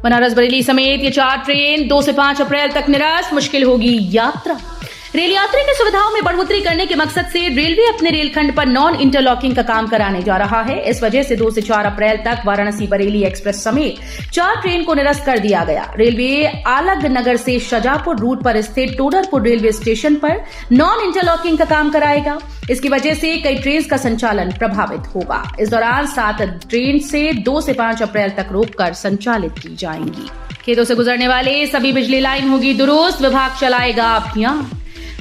बनारस बरेली समेत ये 4 ट्रेन 2 से 5 अप्रैल तक निरस्त, मुश्किल होगी यात्रा। रेल यात्री की सुविधाओं में बढ़ोतरी करने के मकसद से रेलवे अपने रेलखंड पर नॉन इंटरलॉकिंग का काम कराने जा रहा है। इस वजह से 2 से 4 अप्रैल तक वाराणसी बरेली एक्सप्रेस समेत 4 ट्रेन को निरस्त कर दिया गया। रेलवे आलग नगर से शाजापुर रूट पर स्थित टोडरपुर रेलवे स्टेशन पर नॉन इंटरलॉकिंग का काम कराएगा। इसकी वजह से कई ट्रेन का संचालन प्रभावित होगा। इस दौरान 7 ट्रेन से 2 से 5 अप्रैल तक रोककर संचालित की जाएंगी। खेतों से गुजरने वाले सभी बिजली लाइन होगी दुरुस्त, विभाग चलाएगा अभियान।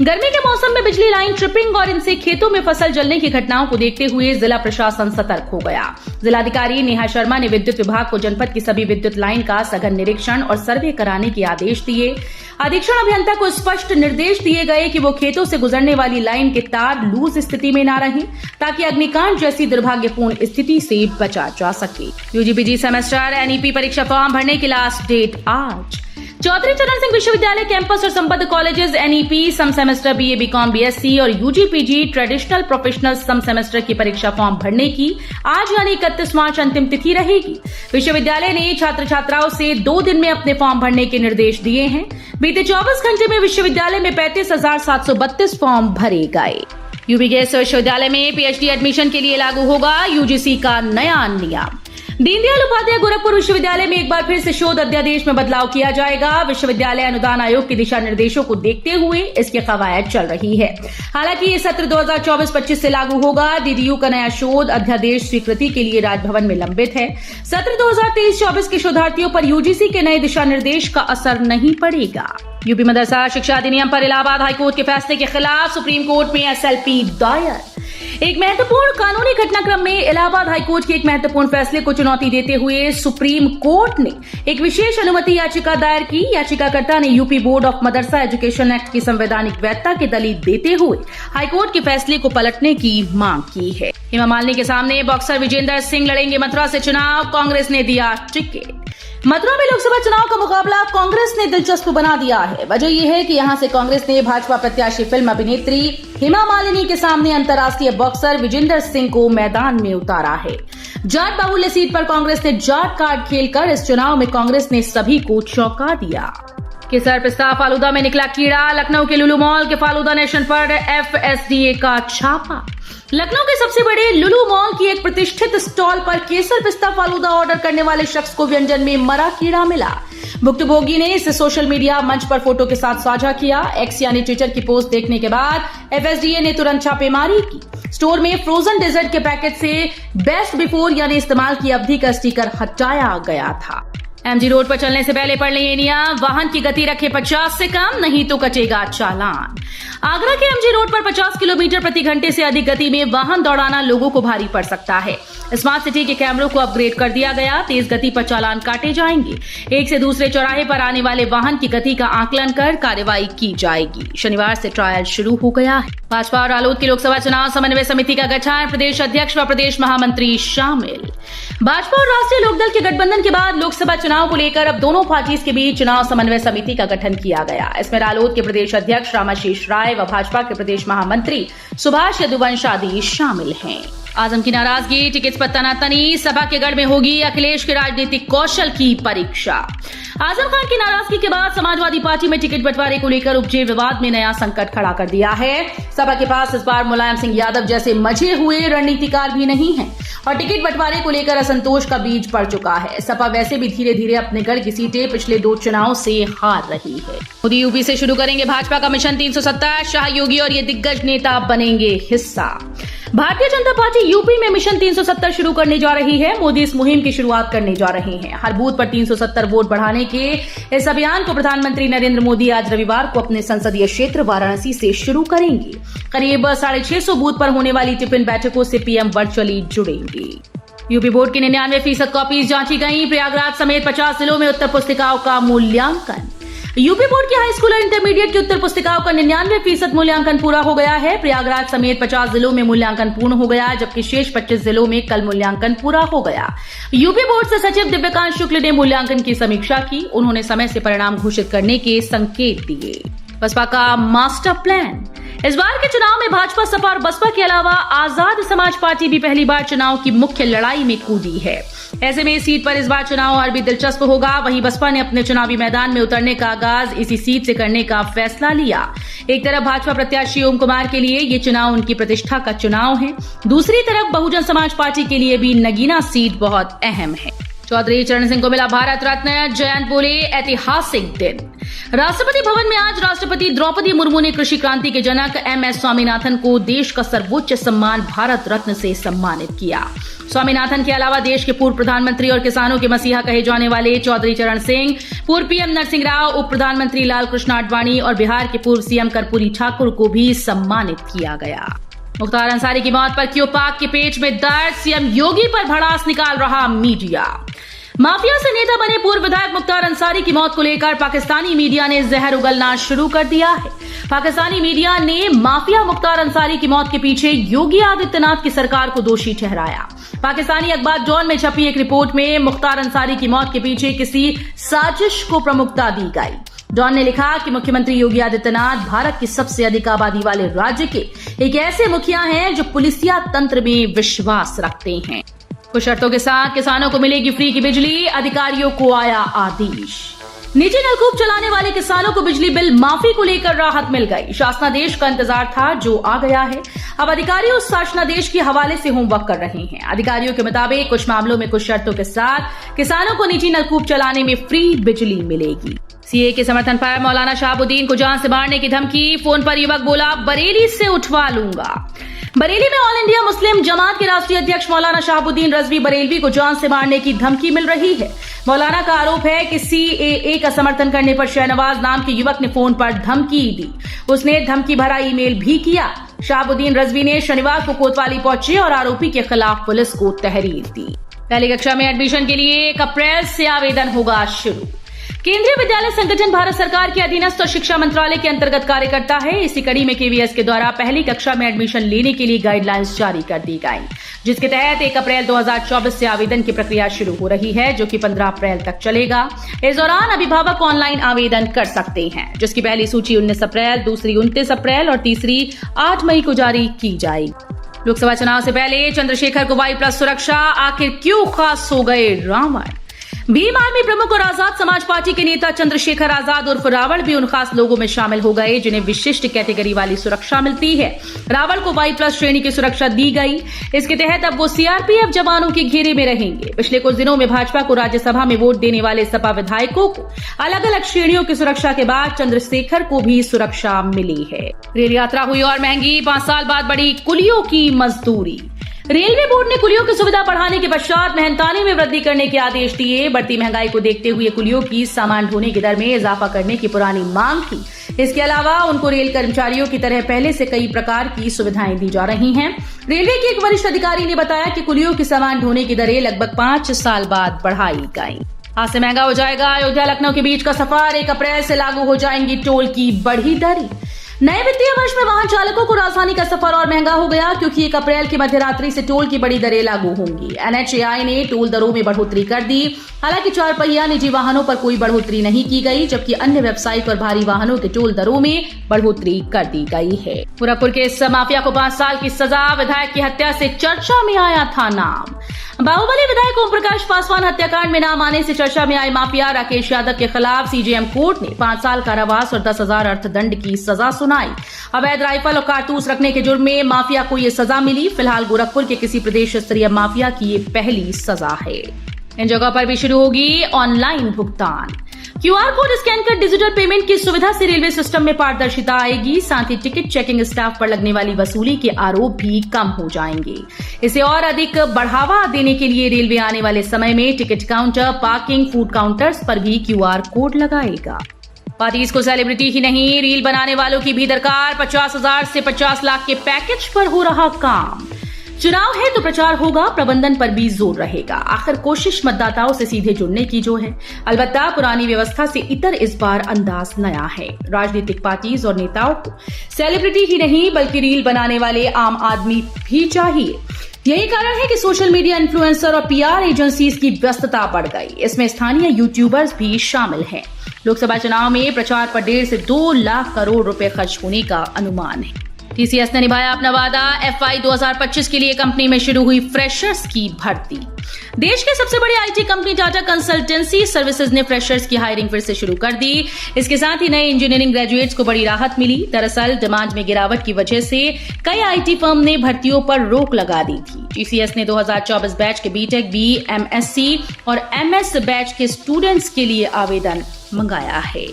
गर्मी के मौसम में बिजली लाइन ट्रिपिंग और इनसे खेतों में फसल जलने की घटनाओं को देखते हुए जिला प्रशासन सतर्क हो गया। जिलाधिकारी नेहा शर्मा ने विद्युत विभाग को जनपद की सभी विद्युत लाइन का सघन निरीक्षण और सर्वे कराने के आदेश दिए। अधीक्षण अभियंता को स्पष्ट निर्देश दिए गए कि वो खेतों से गुजरने वाली लाइन के तार लूज स्थिति में न रहें, ताकि अग्निकांड जैसी दुर्भाग्यपूर्ण स्थिति से बचा जा सके। यूजीपीजी सेमेस्टर एनईपी परीक्षा फॉर्म भरने की लास्ट डेट आज। चौधरी चरण सिंह विश्वविद्यालय कैंपस और संबद्ध कॉलेजेस एनईपी सम सेमेस्टर बीए बीकॉम बीएससी और यूजीपीजी ट्रेडिशनल प्रोफेशनल सम सेमेस्टर की परीक्षा फॉर्म भरने की आज यानी 31 मार्च अंतिम तिथि रहेगी। विश्वविद्यालय ने छात्र छात्राओं से 2 दिन में अपने फॉर्म भरने के निर्देश दिए हैं। बीते 24 घंटे में विश्वविद्यालय में 35,732 फॉर्म भरे गए। यूपी गेस्ट विश्वविद्यालय में पीएचडी एडमिशन के लिए लागू होगा यूजीसी का नया नियम। दीनदयाल उपाध्याय गोरखपुर विश्वविद्यालय में एक बार फिर से शोध अध्यादेश में बदलाव किया जाएगा। विश्वविद्यालय अनुदान आयोग के दिशा निर्देशों को देखते हुए इसकी कवायद चल रही है। हालांकि ये सत्र 2024-25 से लागू होगा। डीडीयू का नया शोध अध्यादेश स्वीकृति के लिए राजभवन में लंबित है। सत्र 2023-24 के शोधार्थियों पर यूजीसी के नए दिशा निर्देश का असर नहीं पड़ेगा। यूपी मदरसा शिक्षा अधिनियम पर इलाहाबाद हाईकोर्ट के फैसले के खिलाफ सुप्रीम कोर्ट में एसएलपी दायर। एक महत्वपूर्ण कानूनी घटनाक्रम में इलाहाबाद हाईकोर्ट के एक महत्वपूर्ण फैसले को चुनौती देते हुए सुप्रीम कोर्ट ने एक विशेष अनुमति याचिका दायर की। याचिकाकर्ता ने UP board of Madrasa education act की संवैधानिक वैधता की दलील देते हुए हाईकोर्ट के फैसले को पलटने की मांग की है। हेमा मालिनी के सामने बॉक्सर विजेंदर सिंह लड़ेंगे मथुरा से चुनाव, कांग्रेस ने दिया टिकट। मथुरा में लोकसभा चुनाव का मुकाबला कांग्रेस ने दिलचस्प बना दिया है। वजह यह है कि यहां से कांग्रेस ने भाजपा प्रत्याशी फिल्म अभिनेत्री हेमा मालिनी के सामने अंतर्राष्ट्रीय बॉक्सर विजेंदर सिंह को मैदान में उतारा है। जाट बाहुल्य सीट पर कांग्रेस ने जाट कार्ड खेलकर इस चुनाव में कांग्रेस ने सभी को चौंका दिया। केसर पिस्ता फालूदा में निकला कीड़ा, लखनऊ के लुलु मॉल के फालूदा नेशन पर एफएसडीए का छापा। लखनऊ के सबसे बड़े लुलु मॉल की एक प्रतिष्ठित स्टॉल पर केसर पिस्ता फालूदा ऑर्डर करने वाले शख्स को व्यंजन में मरा कीड़ा मिला। भुक्तभोगी ने इसे सोशल मीडिया मंच पर फोटो के साथ साझा किया। एक्स यानी ट्विटर की पोस्ट देखने के बाद एफएसडीए ने तुरंत छापेमारी की। स्टोर में फ्रोजन डेजर्ट के पैकेट से बेस्ट बिफोर यानी इस्तेमाल की अवधि का स्टिकर हटाया गया था। एमजी रोड पर चलने से पहले पढ़ लें ये नियम, वाहन की गति रखें 50 से कम, नहीं तो कटेगा चालान। आगरा के एमजी रोड पर 50 किलोमीटर प्रति घंटे से अधिक गति में वाहन दौड़ाना लोगों को भारी पड़ सकता है। स्मार्ट सिटी के कैमरों को अपग्रेड कर दिया गया। तेज गति पर चालान काटे जाएंगे। एक से दूसरे चौराहे पर आने वाले वाहन की गति का आकलन कर कार्रवाई की जाएगी। शनिवार से ट्रायल शुरू हो गया है। भाजपा और रालोद की लोकसभा चुनाव समन्वय समिति का गठन, प्रदेश अध्यक्ष व प्रदेश महामंत्री शामिल। भाजपा और राष्ट्रीय लोकदल के गठबंधन के बाद लोकसभा चुनाव को लेकर अब दोनों पार्टीज के बीच चुनाव समन्वय समिति का गठन किया गया। इसमें रालोद के प्रदेश अध्यक्ष रामाशीष राय व भाजपा के प्रदेश महामंत्री सुभाष यदुवंश आदि शामिल हैं। आजम की नाराजगी, टिकट पर तनातनी, सभा के गढ़ में होगी अखिलेश के राजनीतिक कौशल की परीक्षा। आजम खान की नाराजगी के बाद समाजवादी पार्टी में टिकट बंटवारे को लेकर उपजे विवाद में नया संकट खड़ा कर दिया है। सपा के पास इस बार मुलायम सिंह यादव जैसे मजे हुए रणनीतिकार भी नहीं है और टिकट बंटवारे को लेकर असंतोष का बीज पड़ चुका है। सपा वैसे भी धीरे धीरे अपने गढ़ की सीटें पिछले 2 चुनाव से हार रही है। मोदी यूपी से शुरू करेंगे भाजपा का मिशन 370, शाह योगी और ये दिग्गज नेता बनेंगे हिस्सा। भारतीय जनता पार्टी यूपी में मिशन 370 शुरू करने जा रही है। मोदी इस मुहिम की शुरुआत करने जा रहे हैं। हर बूथ पर 370 वोट बढ़ाने के इस अभियान को प्रधानमंत्री नरेंद्र मोदी आज रविवार को अपने संसदीय क्षेत्र वाराणसी से शुरू करेंगे। करीब 650 बूथ पर होने वाली टिफिन बैठकों से पीएम वर्चुअली जुड़ेंगे। यूपी बोर्ड की 99% कॉपीज जांची गई। प्रयागराज समेत 50 जिलों में उत्तर पुस्तिकाओं का मूल्यांकन। यूपी बोर्ड की हाई स्कूल और इंटरमीडिएट की उत्तर पुस्तिकाओं का 99% मूल्यांकन पूरा हो गया है। प्रयागराज समेत 50 जिलों में मूल्यांकन पूर्ण हो गया, जबकि शेष 25 जिलों में कल मूल्यांकन पूरा हो गया। यूपी बोर्ड से सचिव दिव्यकांत शुक्ल ने मूल्यांकन की समीक्षा की। उन्होंने समय से परिणाम घोषित करने के संकेत दिए। बसपा का मास्टर प्लान। इस बार के चुनाव में भाजपा, सपा और बसपा के अलावा आजाद समाज पार्टी भी पहली बार चुनाव की मुख्य लड़ाई में कूदी है। ऐसे में इस सीट पर इस बार चुनाव और भी दिलचस्प होगा। वहीं बसपा ने अपने चुनावी मैदान में उतरने का आगाज इसी सीट से करने का फैसला लिया। एक तरफ भाजपा प्रत्याशी ओम कुमार के लिए ये चुनाव उनकी प्रतिष्ठा का चुनाव है, दूसरी तरफ बहुजन समाज पार्टी के लिए भी नगीना सीट बहुत अहम है। चौधरी चरण सिंह को मिला भारत रत्न, जयंत बोले ऐतिहासिक दिन। राष्ट्रपति भवन में आज राष्ट्रपति द्रौपदी मुर्मू ने कृषि क्रांति के जनक MS स्वामीनाथन को देश का सर्वोच्च सम्मान भारत रत्न से सम्मानित किया। स्वामीनाथन के अलावा देश के पूर्व प्रधानमंत्री और किसानों के मसीहा कहे जाने वाले चौधरी चरण सिंह, पूर्व PM नरसिंह राव, उप प्रधानमंत्री लाल कृष्ण आडवाणी और बिहार के पूर्व CM कर्पूरी ठाकुर को भी सम्मानित किया गया। मुख्तार अंसारी की मौत पर क्यों पाक के पेट में दर्द, CM योगी पर भड़ास निकाल रहा मीडिया। माफिया से नेता बने पूर्व विधायक मुख्तार अंसारी की मौत को लेकर पाकिस्तानी मीडिया ने जहर उगलना शुरू कर दिया है। पाकिस्तानी मीडिया ने माफिया मुख्तार अंसारी की मौत के पीछे योगी आदित्यनाथ की सरकार को दोषी ठहराया। पाकिस्तानी अखबार डॉन में छपी एक रिपोर्ट में मुख्तार अंसारी की मौत के पीछे किसी साजिश को प्रमुखता दी गई। डॉन ने लिखा कि मुख्यमंत्री योगी आदित्यनाथ भारत की सबसे अधिक आबादी वाले राज्य के एक ऐसे मुखिया हैं जो पुलिसिया तंत्र में विश्वास रखते हैं। कुछ शर्तों के साथ किसानों को मिलेगी फ्री की बिजली, अधिकारियों को आया आदेश। निजी नलकूप चलाने वाले किसानों को बिजली बिल माफी को लेकर राहत मिल गई। शासनादेश का इंतजार था जो आ गया है। अब अधिकारी उस शासनादेश के हवाले से होमवर्क कर रहे हैं। अधिकारियों के मुताबिक कुछ मामलों में कुछ शर्तों के साथ किसानों को निजी नलकूप चलाने में फ्री बिजली मिलेगी। सीए के समर्थन पर मौलाना शहाबुद्दीन को जान से मारने की धमकी, फोन पर युवक बोला बरेली से उठवा लूंगा। बरेली में ऑल इंडिया मुस्लिम जमात के राष्ट्रीय अध्यक्ष मौलाना शहाबुद्दीन रजवी बरेलवी को जान से मारने की धमकी मिल रही है। मौलाना का आरोप है कि CAA का समर्थन करने पर शहनवाज नाम के युवक ने फोन पर धमकी दी। उसने धमकी भरा ईमेल भी किया। शहाबुद्दीन रजवी ने शनिवार को कोतवाली पहुंचे और आरोपी के खिलाफ पुलिस को तहरीर दी। पहली कक्षा में एडमिशन के लिए 1 अप्रैल से आवेदन होगा शुरू। केंद्रीय विद्यालय संगठन भारत सरकार के अधीनस्थ शिक्षा मंत्रालय के अंतर्गत कार्य करता है। इसी कड़ी में KVS के द्वारा पहली कक्षा में एडमिशन लेने के लिए गाइडलाइंस जारी कर दी गई, जिसके तहत 1 अप्रैल 2024 से आवेदन की प्रक्रिया शुरू हो रही है, जो कि 15 अप्रैल तक चलेगा। इस दौरान अभिभावक ऑनलाइन आवेदन कर सकते हैं, जिसकी पहली सूची 19 अप्रैल, दूसरी 29 अप्रैल और तीसरी 8 मई को जारी की जाएगी। लोकसभा चुनाव से पहले चंद्रशेखर को Y+ सुरक्षा, आखिर क्यों खास हो गए रावण। भीम आर्मी प्रमुख और आजाद समाज पार्टी के नेता चंद्रशेखर आजाद उर्फ रावण भी उन खास लोगों में शामिल हो गए जिन्हें विशिष्ट कैटेगरी वाली सुरक्षा मिलती है। रावण को Y+ श्रेणी की सुरक्षा दी गई। इसके तहत अब वो CRPF जवानों के घेरे में रहेंगे। पिछले कुछ दिनों में भाजपा को राज्यसभा में वोट देने वाले सपा विधायकों को अलग अलग श्रेणियों की सुरक्षा के बाद चंद्रशेखर को भी सुरक्षा मिली है। रेल यात्रा हुई और महंगी, 5 साल बाद बढ़ी कुलियों की मजदूरी। रेलवे बोर्ड ने कुलियों की सुविधा बढ़ाने के पश्चात मेहनताने में वृद्धि करने के आदेश दिए। बढ़ती महंगाई को देखते हुए कुलियों की सामान ढोने की दर में इजाफा करने की पुरानी मांग थी। इसके अलावा उनको रेल कर्मचारियों की तरह पहले से कई प्रकार की सुविधाएं दी जा रही हैं। रेलवे के एक वरिष्ठ अधिकारी ने बताया कि कुलियों की सामान ढोने की दरें लगभग 5 साल बाद बढ़ाई गई। आज से महंगा हो जाएगा अयोध्या लखनऊ के बीच का सफर। 1 अप्रैल से लागू हो जाएंगी टोल की बढ़ी दरें। नए वित्तीय वर्ष में वाहन चालकों को राजधानी का सफर और महंगा हो गया, क्योंकि 1 अप्रैल की मध्यरात्रि से टोल की बड़ी दरें लागू होंगी। NHAI ने टोल दरों में बढ़ोतरी कर दी। हालांकि 4 पहिया निजी वाहनों पर कोई बढ़ोतरी नहीं की गई, जबकि अन्य व्यावसायिक और भारी वाहनों के टोल दरों में बढ़ोतरी कर दी गई है। गोरखपुर के इस माफिया को 5 साल की सजा, विधायक की हत्या से चर्चा में आया था नाम। बाहुबली विधायक ओम प्रकाश पासवान हत्याकांड में नाम आने से चर्चा में आए माफिया राकेश यादव के खिलाफ CJM कोर्ट ने 5 साल कारावास और 10,000 अर्थदंड की सजा सुनाई। अवैध राइफल और कारतूस रखने के जुर्म में माफिया को ये सजा मिली। फिलहाल गोरखपुर के किसी प्रदेश स्तरीय माफिया की ये पहली सजा है। इन जगह पर भी शुरू होगी ऑनलाइन भुगतान। QR कोड स्कैन कर डिजिटल पेमेंट की सुविधा से रेलवे सिस्टम में पारदर्शिता आएगी। साथ ही टिकट चेकिंग स्टाफ पर लगने वाली वसूली के आरोप भी कम हो जाएंगे। इसे और अधिक बढ़ावा देने के लिए रेलवे आने वाले समय में ticket counter, parking, food counters पर भी QR कोड लगाएगा। पार्टीज को सेलिब्रिटी ही नहीं, रील बनाने वालों की भी दरकार। 50,000 से 50 लाख के पैकेज पर हो रहा काम। चुनाव है तो प्रचार होगा, प्रबंधन पर भी जोर रहेगा। आखिर कोशिश मतदाताओं से सीधे जुड़ने की जो है। अलबत्ता पुरानी व्यवस्था से इतर इस बार अंदाज नया है। राजनीतिक पार्टीज और नेताओं को सेलिब्रिटी ही नहीं बल्कि रील बनाने वाले आम आदमी भी चाहिए। यही कारण है कि सोशल मीडिया इन्फ्लुएंसर और PR एजेंसीज की व्यस्तता बढ़ गई। इसमें स्थानीय यूट्यूबर्स भी शामिल हैं। लोकसभा चुनाव में प्रचार पर 1.5 से 2 लाख करोड़ रुपए खर्च होने का अनुमान है। टीसीएस ने निभाया अपना वादा, FY 2025 के लिए कंपनी में शुरू हुई फ्रेशर्स की भर्ती। देश की सबसे बड़ी IT company Tata consultancy services ने फ्रेशर्स की हायरिंग फिर से शुरू कर दी। इसके साथ ही नए इंजीनियरिंग ग्रेजुएट्स को बड़ी राहत मिली। दरअसल डिमांड में गिरावट की वजह से कई आईटी फर्म ने भर्तियों पर रोक लगा दी थी। टीसीएस ने 2024 बैच के बीटेक, BE, MSc और MS बैच के स्टूडेंट्स के लिए आवेदन मंगाया है।